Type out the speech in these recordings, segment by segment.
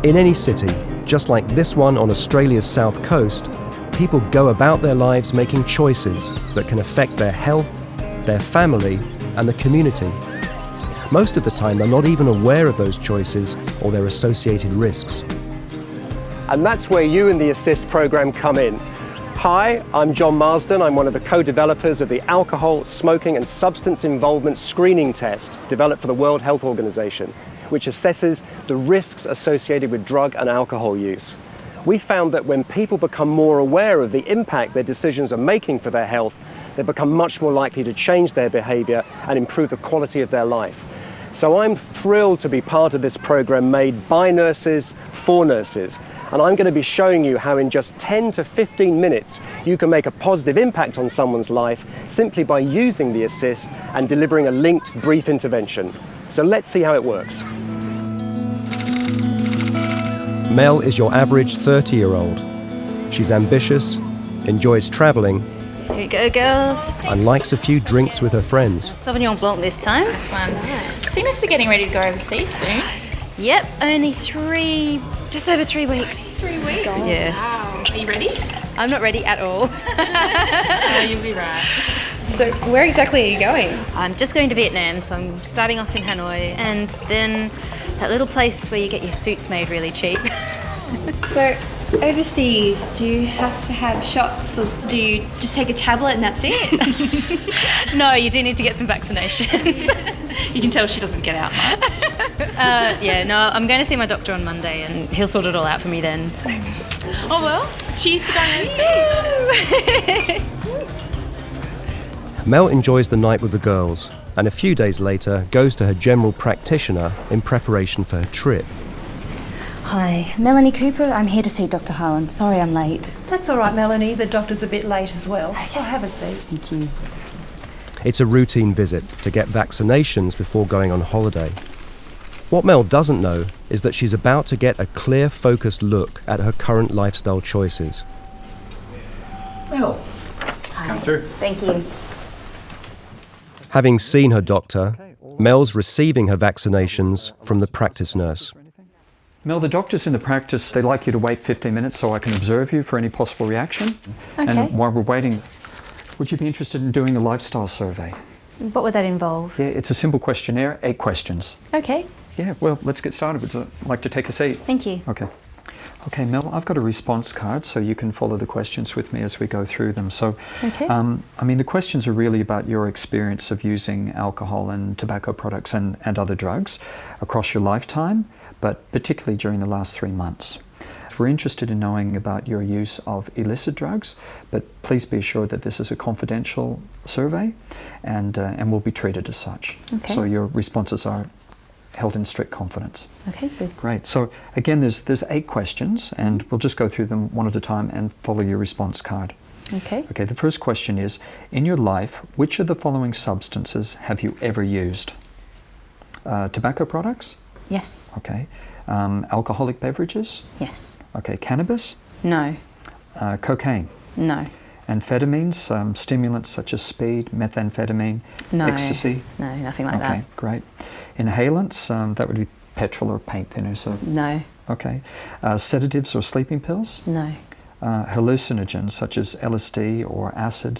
In any city, just like this one on Australia's south coast, people go about their lives making choices that can affect their health, their family, and the community. Most of the time, they're not even aware of those choices or their associated risks. And that's where you and the Assist program come in. Hi, I'm John Marsden. I'm one of the co-developers of the Alcohol, Smoking and Substance Involvement Screening Test developed for the World Health Organization, which assesses the risks associated with drug and alcohol use. We found that when people become more aware of the impact their decisions are making for their health, they become much more likely to change their behavior and improve the quality of their life. So I'm thrilled to be part of this program made by nurses for nurses. And I'm going to be showing you how in just 10 to 15 minutes you can make a positive impact on someone's life simply by using the Assist and delivering a linked brief intervention. So let's see how it works. Mel is your average 30-year-old. She's ambitious, enjoys travelling, Here we go, girls. and likes a few drinks with her friends. Sauvignon Blanc this time. That's one. So you must be getting ready to go overseas soon. Yep, only just over 3 weeks. 3 weeks? Yes. Wow. Are you ready? I'm not ready at all. You'll be right. So where exactly are you going? I'm just going to Vietnam, so I'm starting off in Hanoi, and then that little place where you get your suits made really cheap. So overseas, do you have to have shots or do you just take a tablet and that's it? No, you do need to get some vaccinations. You can tell she doesn't get out much. I'm going to see my doctor on Monday, and he'll sort it all out for me then. So. Oh well, cheers to going overseas. Mel enjoys the night with the girls, and a few days later goes to her general practitioner in preparation for her trip. Hi, Melanie Cooper. I'm here to see Dr. Harlan. Sorry I'm late. That's all right, Melanie. The doctor's a bit late as well, so have a seat. Thank you. It's a routine visit to get vaccinations before going on holiday. What Mel doesn't know is that she's about to get a clear, focused look at her current lifestyle choices. Mel, let's come through. Thank you. Having seen her doctor, Mel's receiving her vaccinations from the practice nurse. Mel, the doctors in the practice, they'd like you to wait 15 minutes so I can observe you for any possible reaction. Okay. And while we're waiting, would you be interested in doing a lifestyle survey? What would that involve? Yeah, it's a simple questionnaire, 8 questions. Okay. Yeah, well, let's get started. Would you like to take a seat? Thank you. Okay. Okay, Mel, I've got a response card so you can follow the questions with me as we go through them. So, Okay. the questions are really about your experience of using alcohol and tobacco products and other drugs across your lifetime, but particularly during the last 3 months. We're interested in knowing about your use of illicit drugs, but please be assured that this is a confidential survey and will be treated as such. Okay. So your responses are held in strict confidence. Okay, good. Great. So again, there's 8 questions, and we'll just go through them one at a time and follow your response card. Okay. Okay, the first question is, in your life, which of the following substances have you ever used? Tobacco products? Yes. Okay. Alcoholic beverages? Yes. Okay. Cannabis? No. Cocaine? No. Amphetamines, stimulants such as speed, methamphetamine, No. ecstasy? No, nothing like Okay, that. great. Inhalants, that would be petrol or paint thinner. So No. okay. Sedatives or sleeping pills? No. Hallucinogens such as LSD or acid,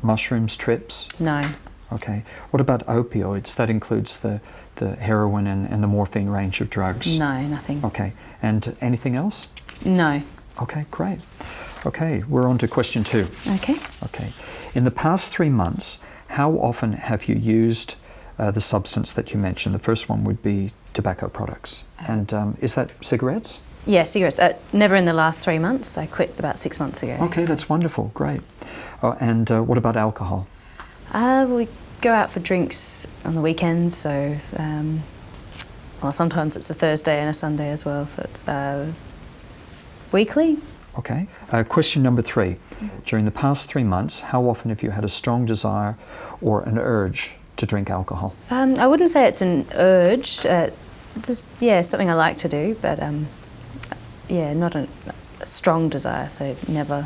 mushrooms, trips? No. Okay. What about opioids? That includes the heroin and the morphine range of drugs? No, nothing. Okay. And anything else? No. Okay, great. Okay, we're on to question 2. Okay. Okay. In the past 3 months, how often have you used the substance that you mentioned? The first one would be tobacco products. And is that cigarettes? Yeah, cigarettes. Never in the last 3 months. I quit about 6 months ago. Okay, that's wonderful. Great. And what about alcohol? We go out for drinks on the weekends, so sometimes it's a Thursday and a Sunday as well, so it's weekly. Okay. Question number 3. During the past 3 months, how often have you had a strong desire or an urge to drink alcohol? I wouldn't say it's an urge. Something I like to do, but not a strong desire, so never.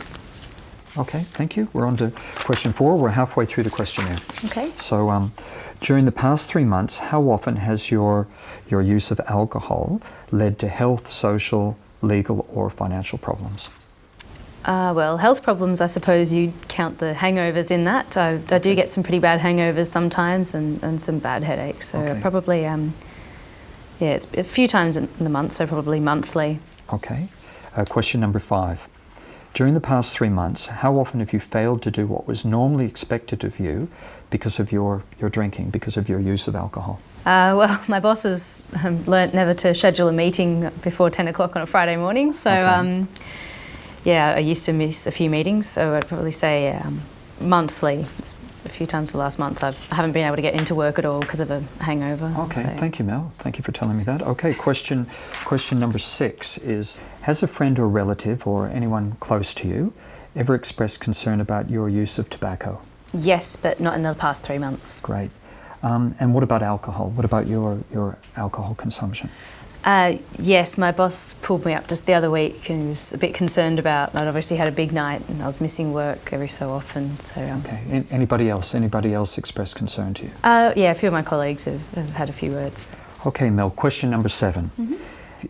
Okay, thank you. We're on to question 4. We're halfway through the questionnaire. Okay. So, During the past 3 months, how often has your use of alcohol led to health, social, legal or financial problems? Well, health problems, I suppose you'd count the hangovers in that. I do get some pretty bad hangovers sometimes and some bad headaches. So probably, it's a few times in the month, so probably monthly. Okay. Question number 5. During the past 3 months, how often have you failed to do what was normally expected of you because of your drinking, because of your use of alcohol? Well, my boss has learnt never to schedule a meeting before 10 o'clock on a Friday morning. So, I used to miss a few meetings. So I'd probably say monthly. It's a few times the last month I haven't been able to get into work at all because of a hangover. Okay, so. Thank you, Mel. Thank you for telling me that. Okay, question number 6 is, has a friend or relative or anyone close to you ever expressed concern about your use of tobacco? Yes, but not in the past 3 months. Great. And what about alcohol? What about your alcohol consumption? Yes, my boss pulled me up just the other week and he was a bit concerned about, I'd obviously had a big night and I was missing work every so often. So Okay. Anybody else expressed concern to you? Yeah, a few of my colleagues have had a few words. Okay, Mel, question number 7.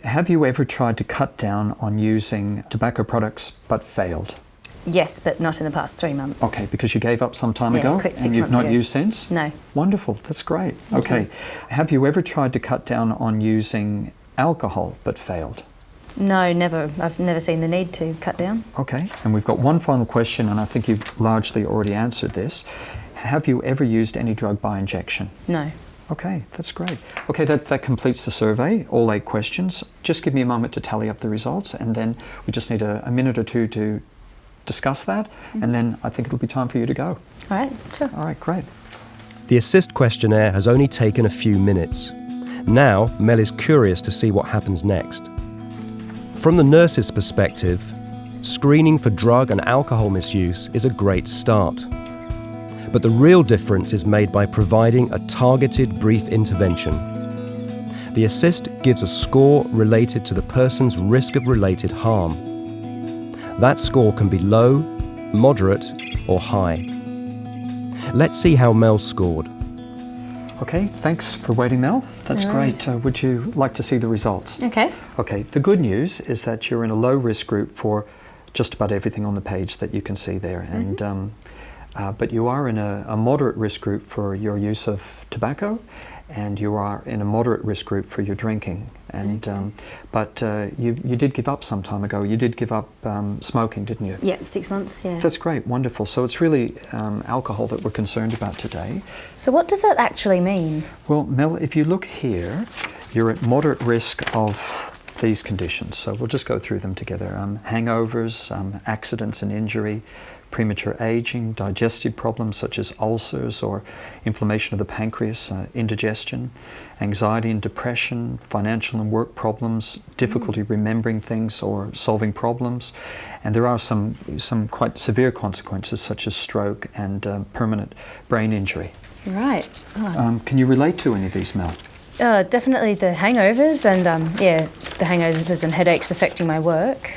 Have you ever tried to cut down on using tobacco products but failed? Yes, but not in the past 3 months. Okay, because you gave up some time ago quit 6 and you've months not ago. used since? No. Wonderful, that's great. Okay. Have you ever tried to cut down on using alcohol but failed? No, never. I've never seen the need to cut down. Okay, and we've got one final question, and I think you've largely already answered this. Have you ever used any drug by injection? No. Okay, that's great. Okay, that completes the survey, all 8 questions. Just give me a moment to tally up the results, and then we just need a minute or two to discuss that, and then I think it'll be time for you to go. All right, sure. All right, great. The assist questionnaire has only taken a few minutes. Now, Mel is curious to see what happens next. From the nurse's perspective, screening for drug and alcohol misuse is a great start. But the real difference is made by providing a targeted brief intervention. The assist gives a score related to the person's risk of related harm. That score can be low, moderate, or high. Let's see how Mel scored. Okay, thanks for waiting, Mel. That's great. Would you like to see the results? Okay. Okay, the good news is that you're in a low risk group for just about everything on the page that you can see there. And but you are in a moderate risk group for your use of tobacco, and you are in a moderate risk group for your drinking. And but you did give up some time ago. You did give up smoking, didn't you? Yeah, 6 months, yeah. That's great, wonderful. So it's really alcohol that we're concerned about today. So what does that actually mean? Well, Mel, if you look here, you're at moderate risk of these conditions. So we'll just go through them together. Hangovers, accidents and injury, premature aging, digestive problems such as ulcers or inflammation of the pancreas, indigestion, anxiety and depression, financial and work problems, difficulty remembering things or solving problems, and there are some quite severe consequences such as stroke and permanent brain injury. Right. Can you relate to any of these, Mel? Definitely the hangovers and the hangovers and headaches affecting my work.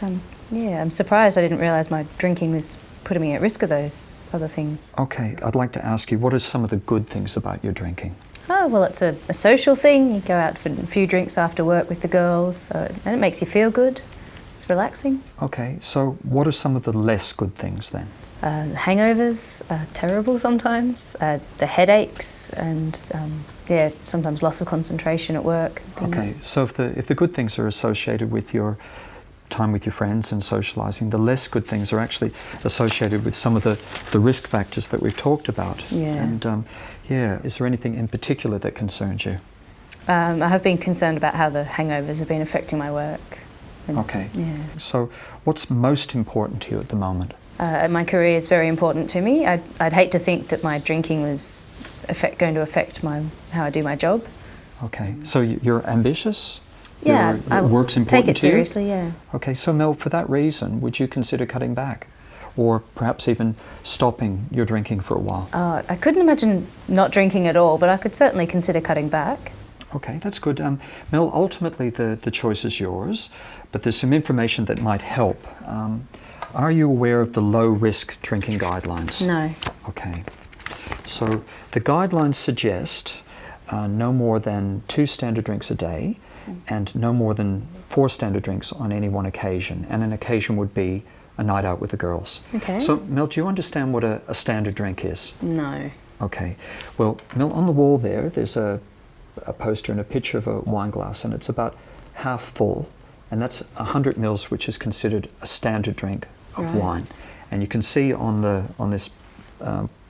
I'm surprised I didn't realise my drinking was putting me at risk of those other things. Okay, I'd like to ask you, what are some of the good things about your drinking? Oh, well, it's a social thing. You go out for a few drinks after work with the girls, and it makes you feel good. It's relaxing. Okay, so what are some of the less good things then? Hangovers are terrible sometimes. The headaches and sometimes loss of concentration at work. Okay, so if the good things are associated with your time with your friends and socialising, the less good things are actually associated with some of the risk factors that we've talked about. Yeah. And is there anything in particular that concerns you? I have been concerned about how the hangovers have been affecting my work. Okay. Yeah. So what's most important to you at the moment? My career is very important to me. I'd hate to think that my drinking was going to affect how I do my job. Okay. So you're ambitious? Yeah, work's important take it to you? seriously, yeah. Okay, so Mel, for that reason, would you consider cutting back? Or perhaps even stopping your drinking for a while? I couldn't imagine not drinking at all, but I could certainly consider cutting back. Okay, that's good. Mel, ultimately the choice is yours, but there's some information that might help. Are you aware of the low-risk drinking guidelines? No. Okay. So the guidelines suggest no more than 2 standard drinks a day and no more than 4 standard drinks on any one occasion. And an occasion would be a night out with the girls. Okay. So Mel, do you understand what a standard drink is? No. Okay. Well, Mel, on the wall there's a poster and a picture of a wine glass, and it's about half full, and that's 100 mils, which is considered a standard drink of wine. And you can see on this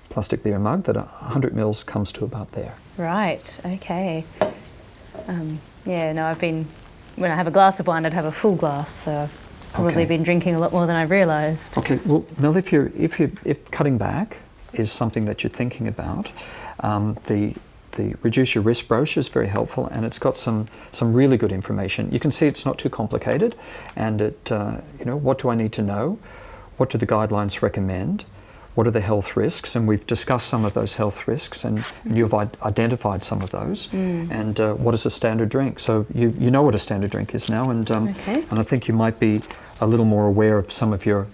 plastic beer mug that 100 mils comes to about there. Right, okay. When I have a glass of wine, I'd have a full glass, so I've probably been drinking a lot more than I realised. Okay, well, Mel, if cutting back is something that you're thinking about, the Reduce Your Risk brochure is very helpful, and it's got some really good information. You can see it's not too complicated, and what do I need to know? What do the guidelines recommend? What are the health risks? And we've discussed some of those health risks, and you've identified some of those. And what is a standard drink? So you know what a standard drink is now, and I think you might be a little more aware of some of your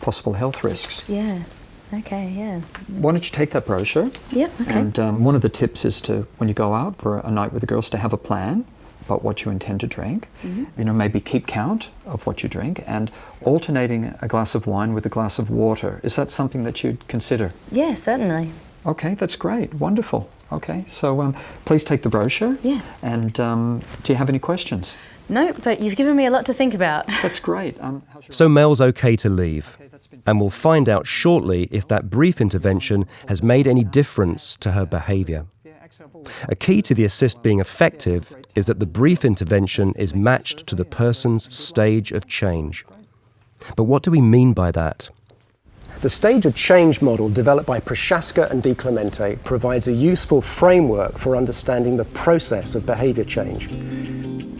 possible health risks. Yeah. Okay, yeah. Why don't you take that brochure? Yep, okay. And one of the tips is to, when you go out for a night with the girls, to have a plan about what you intend to drink. Maybe keep count of what you drink, and alternating a glass of wine with a glass of water. Is that something that you'd consider? Yeah, certainly. Okay, that's great. Wonderful. Okay, so please take the brochure. Yeah. And do you have any questions? No, but you've given me a lot to think about. That's great. So Mel's okay to leave, and we'll find out shortly if that brief intervention has made any difference to her behaviour. A key to the assist being effective is that the brief intervention is matched to the person's stage of change. But what do we mean by that? The stage of change model developed by Prochaska and DiClemente provides a useful framework for understanding the process of behaviour change.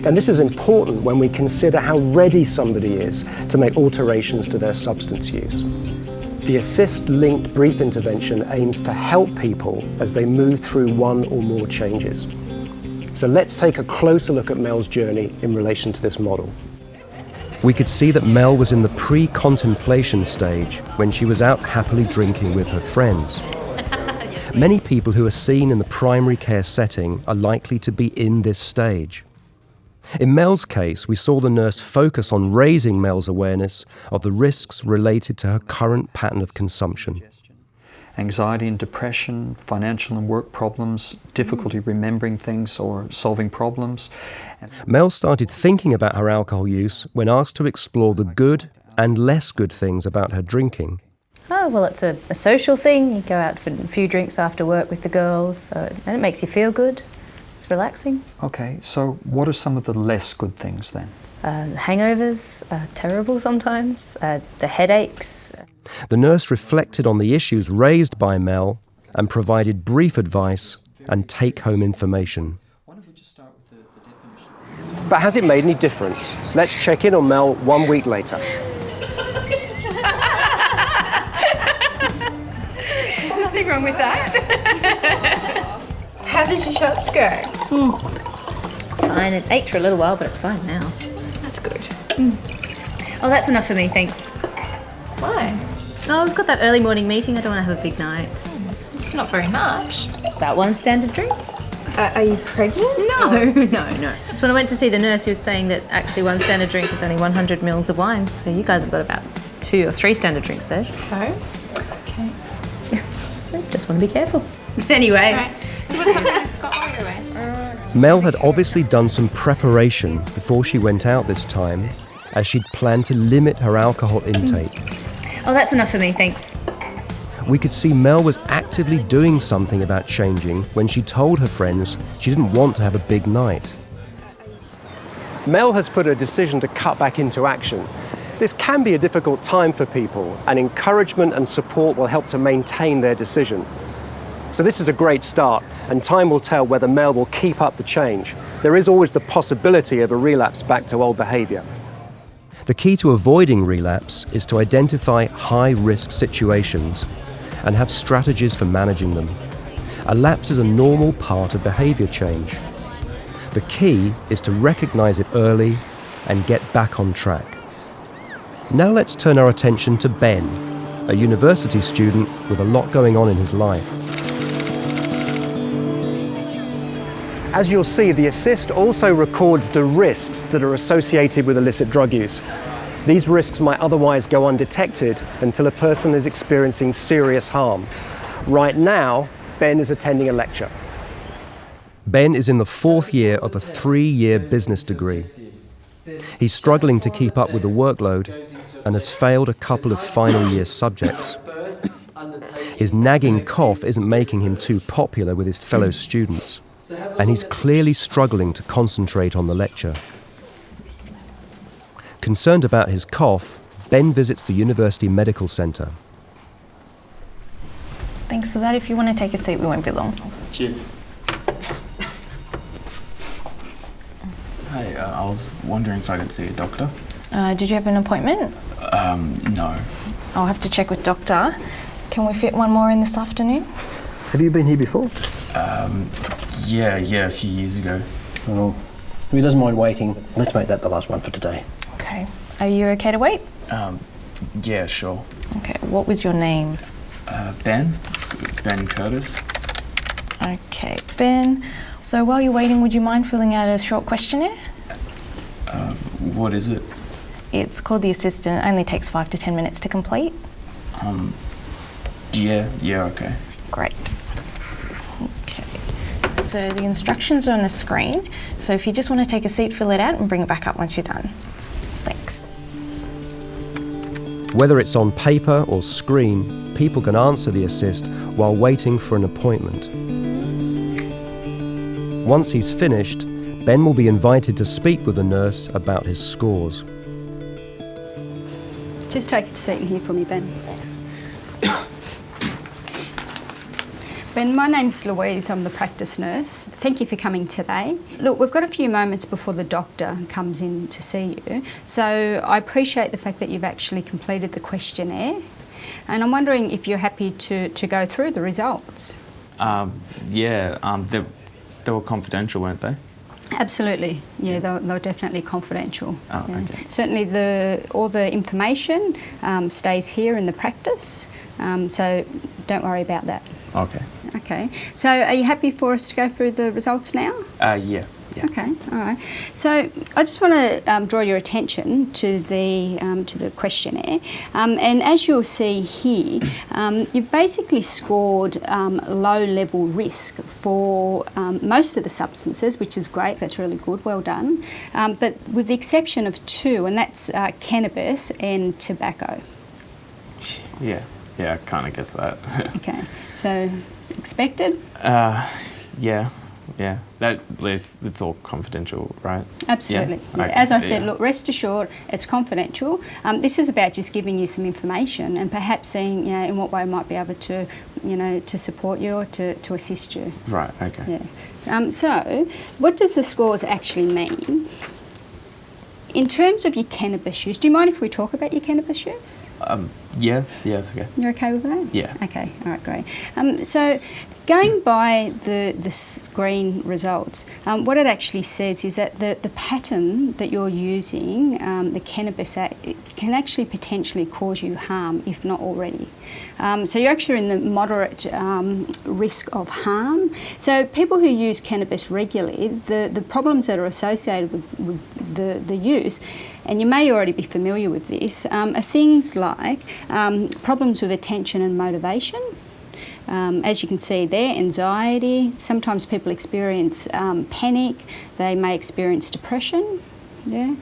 And this is important when we consider how ready somebody is to make alterations to their substance use. The assist-linked brief intervention aims to help people as they move through one or more changes. So let's take a closer look at Mel's journey in relation to this model. We could see that Mel was in the pre-contemplation stage when she was out happily drinking with her friends. Many people who are seen in the primary care setting are likely to be in this stage. In Mel's case, we saw the nurse focus on raising Mel's awareness of the risks related to her current pattern of consumption. Anxiety and depression, financial and work problems, difficulty remembering things or solving problems. Mel started thinking about her alcohol use when asked to explore the good and less good things about her drinking. Oh, well, it's a social thing. You go out for a few drinks after work with the girls, and it makes you feel good. It's relaxing. Okay, so what are some of the less good things then? Hangovers are terrible sometimes, the headaches. The nurse reflected on the issues raised by Mel and provided brief advice and take-home information. But has it made any difference? Let's check in on Mel 1 week later. Nothing wrong with that. How did your shots go? Fine, it ached for a little while, but it's fine now. That's good. Oh, that's enough for me, thanks. Why? Oh, we've got that early morning meeting. I don't want to have a big night. It's not very much. It's about 1 standard drink. Are you pregnant? No. Just when I went to see the nurse, he was saying that actually 1 standard drink is only 100 mils of wine. So you guys have got about 2 or 3 standard drinks there. So? Okay. Just want to be careful. Anyway. Right. So what's happening to Scott while you're away? Mel had obviously done some preparation before she went out this time, as she'd planned to limit her alcohol intake. Oh, that's enough for me, thanks. We could see Mel was actively doing something about changing when she told her friends she didn't want to have a big night. Mel has put her decision to cut back into action. This can be a difficult time for people, and encouragement and support will help to maintain their decision. So this is a great start, and time will tell whether Mel will keep up the change. There is always the possibility of a relapse back to old behaviour. The key to avoiding relapse is to identify high-risk situations and have strategies for managing them. A lapse is a normal part of behaviour change. The key is to recognise it early and get back on track. Now let's turn our attention to Ben, a university student with a lot going on in his life. As you'll see, the assist also records the risks that are associated with illicit drug use. These risks might otherwise go undetected until a person is experiencing serious harm. Right now, Ben is attending a lecture. Ben is in the 4th year of a 3-year business degree. He's struggling to keep up with the workload and has failed a couple of final year subjects. His nagging cough isn't making him too popular with his fellow students, and he's clearly struggling to concentrate on the lecture. Concerned about his cough, Ben visits the University Medical Centre. Thanks for that. If you want to take a seat, we won't be long. Cheers. Hey, I was wondering if I could see a doctor. Did you have an appointment? No. I'll have to check with doctor. Can we fit one more in this afternoon? Have you been here before? Yeah, a few years ago. Well, if he doesn't mind waiting, let's make that the last one for today. Okay. Are you okay to wait? Yeah, sure. Okay. What was your name? Ben Curtis. Okay, Ben. So while you're waiting, would you mind filling out a short questionnaire? What is it? It's called the assistant. It only takes 5 to 10 minutes to complete. Yeah, okay. Great. Okay. So the instructions are on the screen. So if you just want to take a seat, fill it out and bring it back up once you're done. Thanks. Whether it's on paper or screen, people can answer the assist while waiting for an appointment. Once he's finished, Ben will be invited to speak with the nurse about his scores. Just take a seat in here for me, Ben. Thanks. Ben, my name's Louise. I'm the practice nurse. Thank you for coming today. Look, we've got a few moments before the doctor comes in to see you, so I appreciate the fact that you've actually completed the questionnaire, and I'm wondering if you're happy to go through the results. They were confidential, weren't they? Absolutely, yeah, they're definitely confidential. Oh, yeah. okay. Certainly all the information stays here in the practice, so don't worry about that. Okay. Okay, so are you happy for us to go through the results now? Yeah. Okay, all right. So I just want to draw your attention to the questionnaire, and as you'll see here, you've basically scored low-level risk for most of the substances, which is great. That's really good. Well done. But with the exception of 2, and that's cannabis and tobacco. Yeah, I kind of guessed that. Okay, so expected? Yeah. It's all confidential, right? Absolutely. Yeah. Okay. As I said, look, rest assured, it's confidential. This is about just giving you some information and perhaps seeing, in what way I might be able to, to support you or to assist you. Right. Okay. Yeah. So, what does the scores actually mean? In terms of your cannabis use, do you mind if we talk about your cannabis use? Yeah, it's okay. You're okay with that? Yeah. Okay, all right, great. So going by the screen results, what it actually says is that the pattern that you're using, the cannabis, can actually potentially cause you harm, if not already. So you're actually in the moderate risk of harm. So people who use cannabis regularly, the problems that are associated with the use, and you may already be familiar with this, are things like problems with attention and motivation. As you can see there, anxiety. Sometimes people experience panic. They may experience depression. Yeah.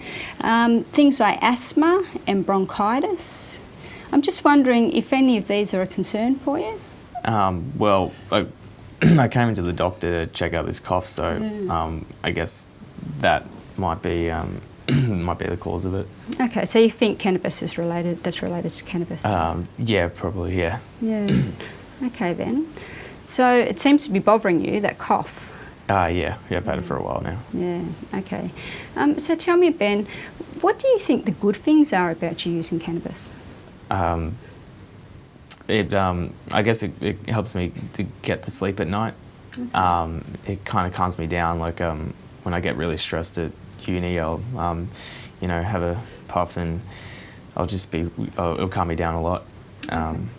Things like asthma and bronchitis. I'm just wondering if any of these are a concern for you? Well, I came into the doctor to check out this cough, so I guess that might be the cause of it. Okay, so you think cannabis is related? That's related to cannabis? Yeah, probably. Yeah. Yeah. Okay then. So it seems to be bothering you, that cough. Yeah, I've had it for a while now. Yeah. Okay. So tell me, Ben, what do you think the good things are about you using cannabis? I guess it helps me to get to sleep at night. It kind of calms me down. Like when I get really stressed at uni, I'll have a puff and it'll calm me down a lot.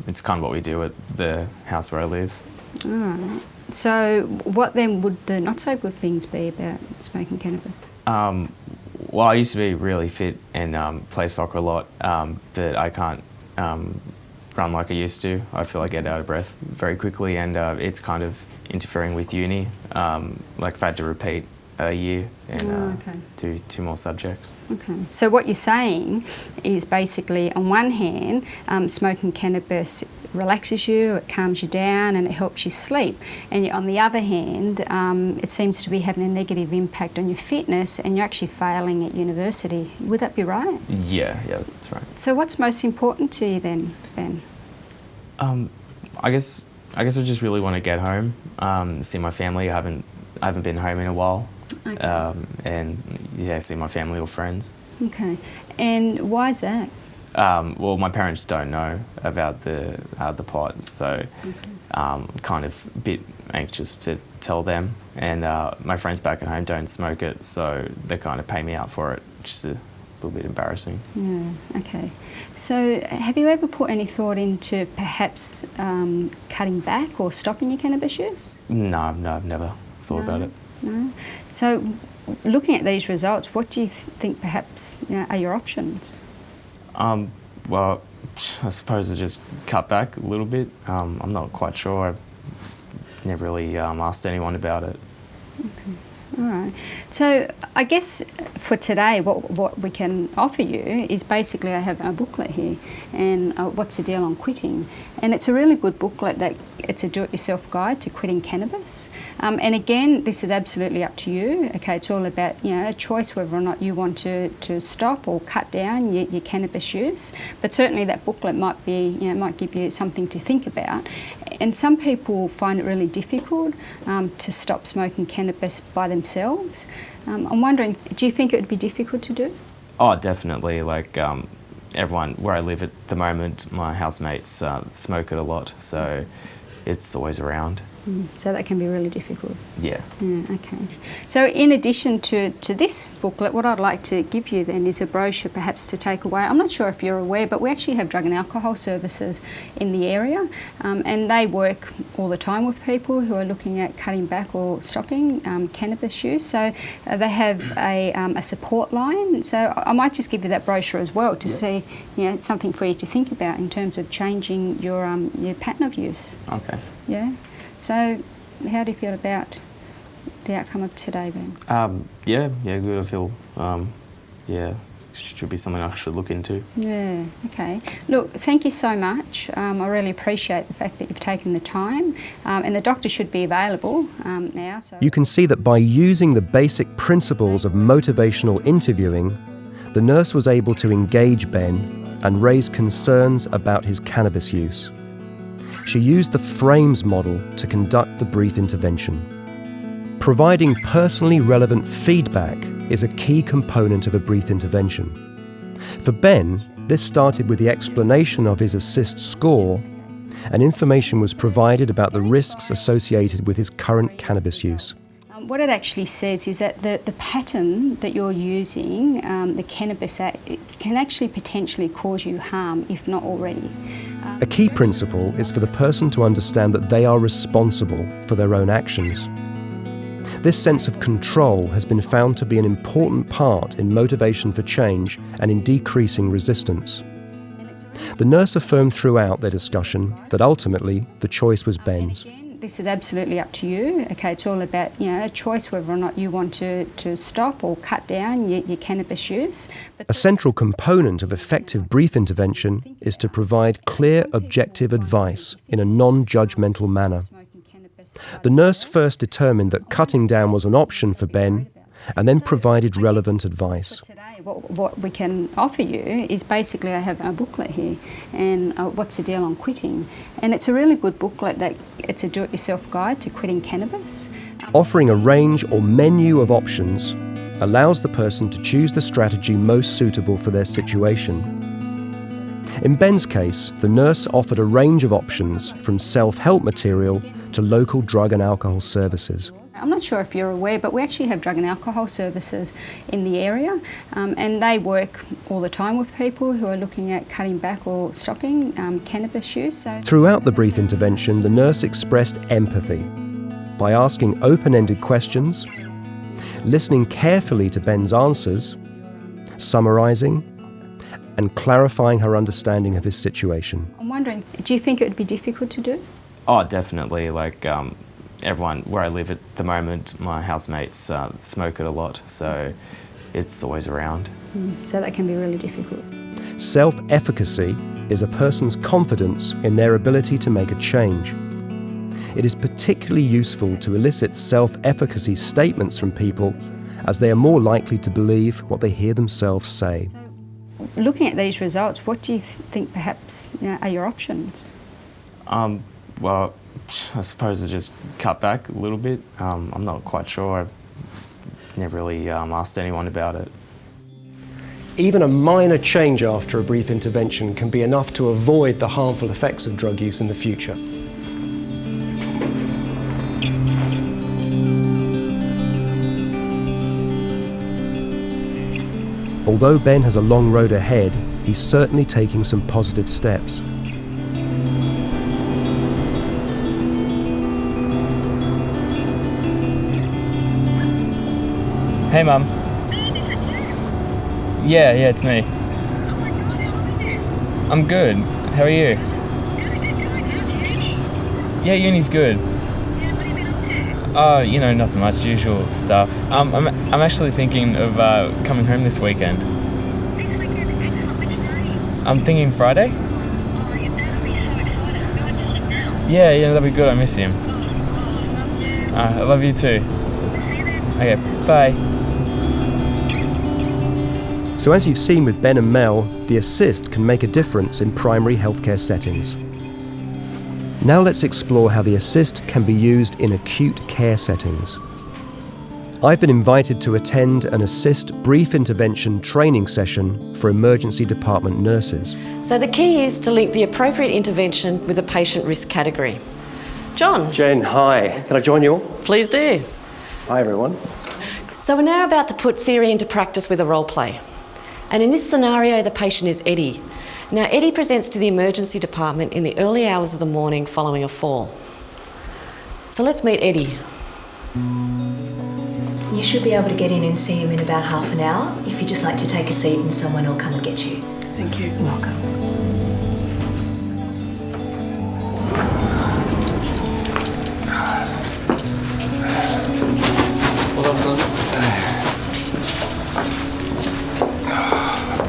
It's kind of what we do at the house where I live. All right. So what then would the not so good things be about smoking cannabis? Well, I used to be really fit and play soccer a lot, but I can't run like I used to. I feel like I get out of breath very quickly, and it's kind of interfering with uni. Like I've had to repeat a year and do 2 more subjects. Okay. So what you're saying is basically, on one hand, smoking cannabis relaxes you, it calms you down, and it helps you sleep. And yet on the other hand, it seems to be having a negative impact on your fitness, and you're actually failing at university. Would that be right? Yeah, that's right. So what's most important to you then, Ben? I guess I just really want to get home, see my family. I haven't been home in a while. Okay. And see my family or friends. Okay. And why is that? Well, my parents don't know about the pot, so kind of a bit anxious to tell them. And my friends back at home don't smoke it, so they kind of pay me out for it, which is a little bit embarrassing. Yeah, okay. So have you ever put any thought into perhaps cutting back or stopping your cannabis use? No, I've never thought about it. No? So looking at these results, what do you think perhaps are your options? Well, I suppose I just cut back a little bit. I'm not quite sure. I've never really asked anyone about it. Okay. All right. So I guess for today, what we can offer you is basically, I have a booklet here, and what's the deal on quitting? And it's a really good booklet that it's a do-it-yourself guide to quitting cannabis. And again, this is absolutely up to you. Okay, it's all about a choice whether or not you want to stop or cut down your cannabis use. But certainly that booklet might be might give you something to think about. And some people find it really difficult to stop smoking cannabis by themselves. I'm wondering, do you think it would be difficult to do? Oh, definitely. Like everyone where I live at the moment, my housemates smoke it a lot, so it's always around. So that can be really difficult. Yeah. Okay. So in addition to this booklet, what I'd like to give you then is a brochure perhaps to take away. I'm not sure if you're aware, but we actually have drug and alcohol services in the area, and they work all the time with people who are looking at cutting back or stopping cannabis use. So they have a support line. So I might just give you that brochure as well to see, it's something for you to think about in terms of changing your pattern of use. Okay. Yeah. So, how do you feel about the outcome of today, Ben? Yeah, good. I feel, it should be something I should look into. Yeah, okay. Look, thank you so much. I really appreciate the fact that you've taken the time, and the doctor should be available now. So You can see that by using the basic principles of motivational interviewing, the nurse was able to engage Ben and raise concerns about his cannabis use. She used the frames model to conduct the brief intervention. Providing personally relevant feedback is a key component of a brief intervention. For Ben, this started with the explanation of his assist score, and information was provided about the risks associated with his current cannabis use. What it actually says is that the pattern that you're using, the cannabis, can actually potentially cause you harm, if not already. A key principle is for the person to understand that they are responsible for their own actions. This sense of control has been found to be an important part in motivation for change and in decreasing resistance. The nurse affirmed throughout their discussion that ultimately the choice was Ben's. This is absolutely up to you. Okay, it's all about a choice whether or not you want to stop or cut down your cannabis use. A central component of effective brief intervention is to provide clear, objective advice in a non-judgmental manner. The nurse first determined that cutting down was an option for Ben, and then provided relevant advice. What we can offer you is basically, I have a booklet here, and what's the deal on quitting? And it's a really good booklet that it's a do-it-yourself guide to quitting cannabis. Offering a range or menu of options allows the person to choose the strategy most suitable for their situation. In Ben's case, the nurse offered a range of options from self-help material to local drug and alcohol services. I'm not sure if you're aware, but we actually have drug and alcohol services in the area, and they work all the time with people who are looking at cutting back or stopping cannabis use. Throughout the brief intervention, the nurse expressed empathy. by asking open-ended questions, listening carefully to Ben's answers, summarising, and clarifying her understanding of his situation. I'm wondering, do you think it would be difficult to do? Oh, definitely. Like everyone where I live at the moment, my housemates smoke it a lot, so it's always around. So that can be really difficult. Self-efficacy is a person's confidence in their ability to make a change. It is particularly useful to elicit self-efficacy statements from people, as they are more likely to believe what they hear themselves say. Looking at these results, what do you think perhaps are your options? Well, I suppose I just cut back a little bit. I'm not quite sure. I've never really asked anyone about it. Even a minor change after a brief intervention can be enough to avoid the harmful effects of drug use in the future. Although Ben has a long road ahead, he's certainly taking some positive steps. Hey, Mum. Yeah, it's me. I'm good. How are you? Yeah, uni's good. Nothing much, usual stuff. I'm actually thinking of coming home this weekend. I'm thinking Friday? Yeah, that'd be good. I miss him. I love you too. Okay, bye. So as you've seen with Ben and Mel, the assist can make a difference in primary healthcare settings. Now let's explore how the assist can be used in acute care settings. I've been invited to attend an assist brief intervention training session for emergency department nurses. So the key is to link the appropriate intervention with a patient risk category. John. Jen, hi. Can I join you all? Please do. Hi, everyone. So we're now about to put theory into practice with a role play. And in this scenario, the patient is Eddie. Now, Eddie presents to the emergency department in the early hours of the morning following a fall. So let's meet Eddie. You should be able to get in and see him in about half an hour. If you'd just like to take a seat and someone will come and get you. Thank you. You're welcome.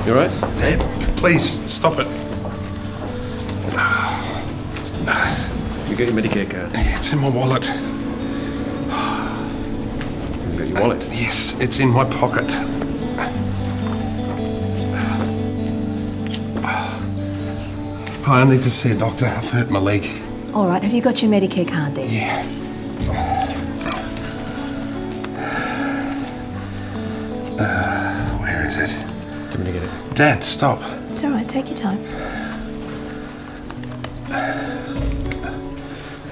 You all right? Dad, please, stop it. You got your Medicare card? It's in my wallet. You got your wallet? Yes, it's in my pocket. I need to see a doctor. I've hurt my leg. All right, have you got your Medicare card there? Yeah. Where is it? Do you want me to get it? Dad, stop. It's all right, take your time.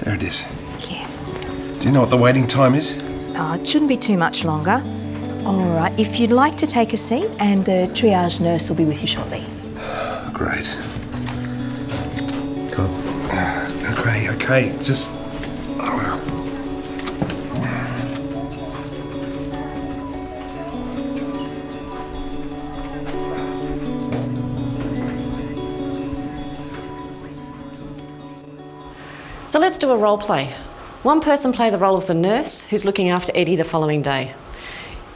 There it is. Yeah. Do you know what the waiting time is? Oh, it shouldn't be too much longer. All right, if you'd like to take a seat, and the triage nurse will be with you shortly. Great. Come on. Okay, just... So let's do a role play. One person play the role of the nurse who's looking after Eddie the following day.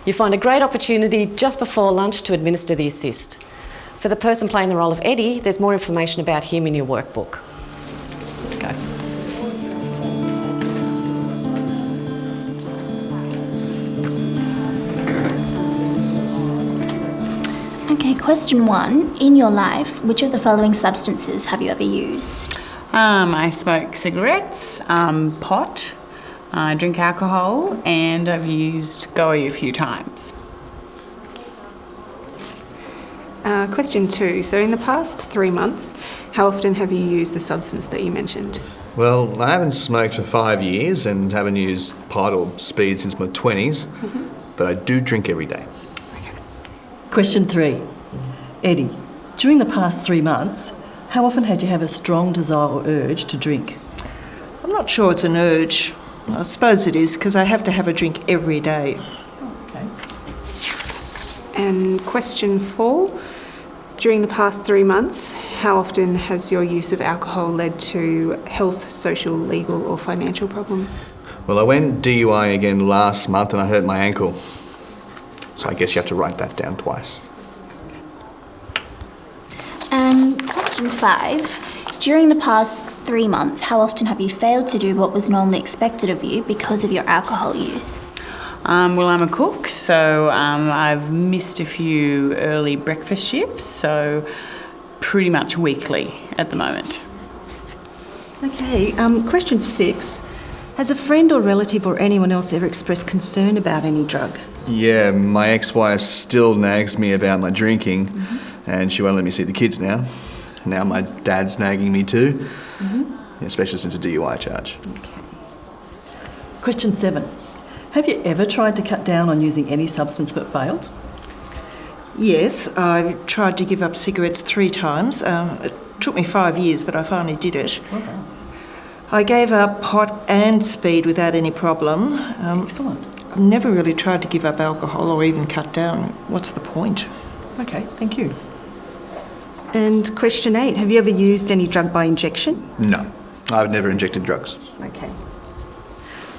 You find a great opportunity just before lunch to administer the assist. For the person playing the role of Eddie, there's more information about him in your workbook. Go. Okay, question 1. In your life, which of the following substances have you ever used? I smoke cigarettes, pot, I drink alcohol, and I've used GOE a few times. Question 2. So in the past 3 months, how often have you used the substance that you mentioned? Well, I haven't smoked for 5 years and haven't used pot or speed since my 20s, but I do drink every day. Question 3. Eddie, during the past 3 months, how often had you have a strong desire or urge to drink? I'm not sure it's an urge. I suppose it is, because I have to have a drink every day. Okay. And question 4. During the past 3 months, how often has your use of alcohol led to health, social, legal or financial problems? Well, I went DUI again last month and I hurt my ankle. So I guess you have to write that down twice. And question 5. During the past 3 months, how often have you failed to do what was normally expected of you because of your alcohol use? Well, I'm a cook, so I've missed a few early breakfast shifts, so pretty much weekly at the moment. Okay, question 6. Has a friend or relative or anyone else ever expressed concern about any drug? Yeah, my ex-wife still nags me about my drinking, and she won't let me see the kids now. Now my dad's nagging me too, especially since a DUI charge. Okay. Question 7. Have you ever tried to cut down on using any substance but failed? Yes, I tried to give up cigarettes 3 times. It took me 5 years, but I finally did it. Okay. I gave up pot and speed without any problem. Excellent. I've never really tried to give up alcohol or even cut down. What's the point? Okay, thank you. And question 8. Have you ever used any drug by injection? No, I've never injected drugs. Okay.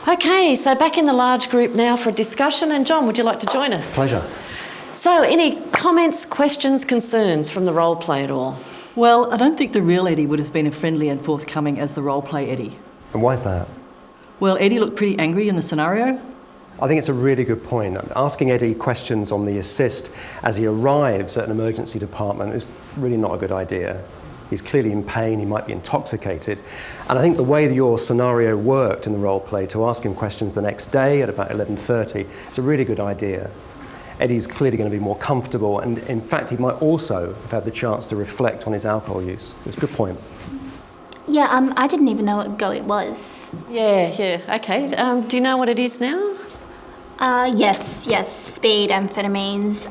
Okay, so back in the large group now for a discussion. And John, would you like to join us? Pleasure. So, any comments, questions, concerns from the role play at all? Well, I don't think the real Eddie would have been as friendly and forthcoming as the role play Eddie. And why is that? Well, Eddie looked pretty angry in the scenario. I think it's a really good point. Asking Eddie questions on the assist as he arrives at an emergency department is really not a good idea. He's clearly in pain, he might be intoxicated. And I think the way that your scenario worked in the role play to ask him questions the next day at about 11:30 is a really good idea. Eddie's clearly going to be more comfortable, and in fact he might also have had the chance to reflect on his alcohol use. It's a good point. Yeah, I didn't even know what go it was. Yeah, okay. Do you know what it is now? Yes, speed, amphetamines.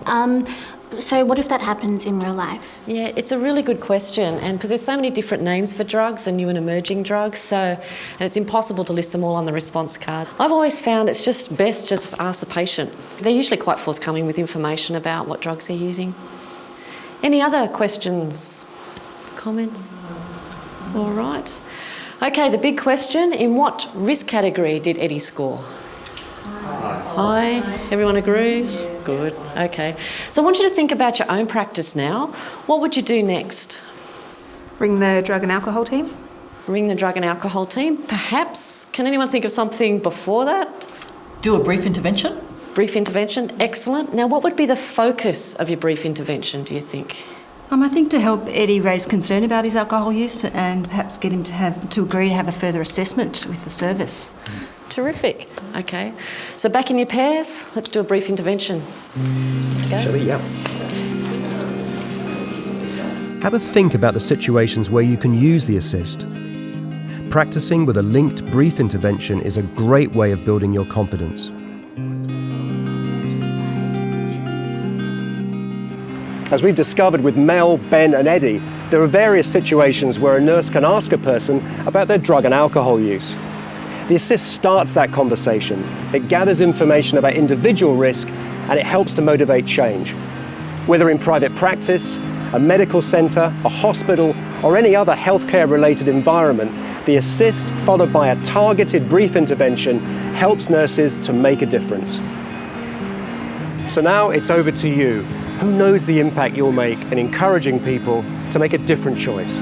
So what if that happens in real life? Yeah, it's a really good question, and because there's so many different names for drugs and new and emerging drugs, and it's impossible to list them all on the response card. I've always found it's just best just ask the patient. They're usually quite forthcoming with information about what drugs they're using. Any other questions, comments? All right. Okay, the big question, in what risk category did Eddie score? High. Everyone agrees? Good. Okay. So I want you to think about your own practice now. What would you do next? Ring the drug and alcohol team? Ring the drug and alcohol team. Perhaps. Can anyone think of something before that? Do a brief intervention. Brief intervention. Excellent. Now, what would be the focus of your brief intervention, do you think? I think to help Eddie raise concern about his alcohol use and perhaps get him to agree to have a further assessment with the service. Terrific. Okay. So back in your pairs, let's do a brief intervention. Shall we? Yeah. Have a think about the situations where you can use the assist. Practicing with a linked brief intervention is a great way of building your confidence. As we've discovered with Mel, Ben and Eddie, there are various situations where a nurse can ask a person about their drug and alcohol use. The assist starts that conversation. It gathers information about individual risk and it helps to motivate change. Whether in private practice, a medical centre, a hospital or any other healthcare related environment, the assist followed by a targeted brief intervention helps nurses to make a difference. So now it's over to you. Who knows the impact you'll make in encouraging people to make a different choice?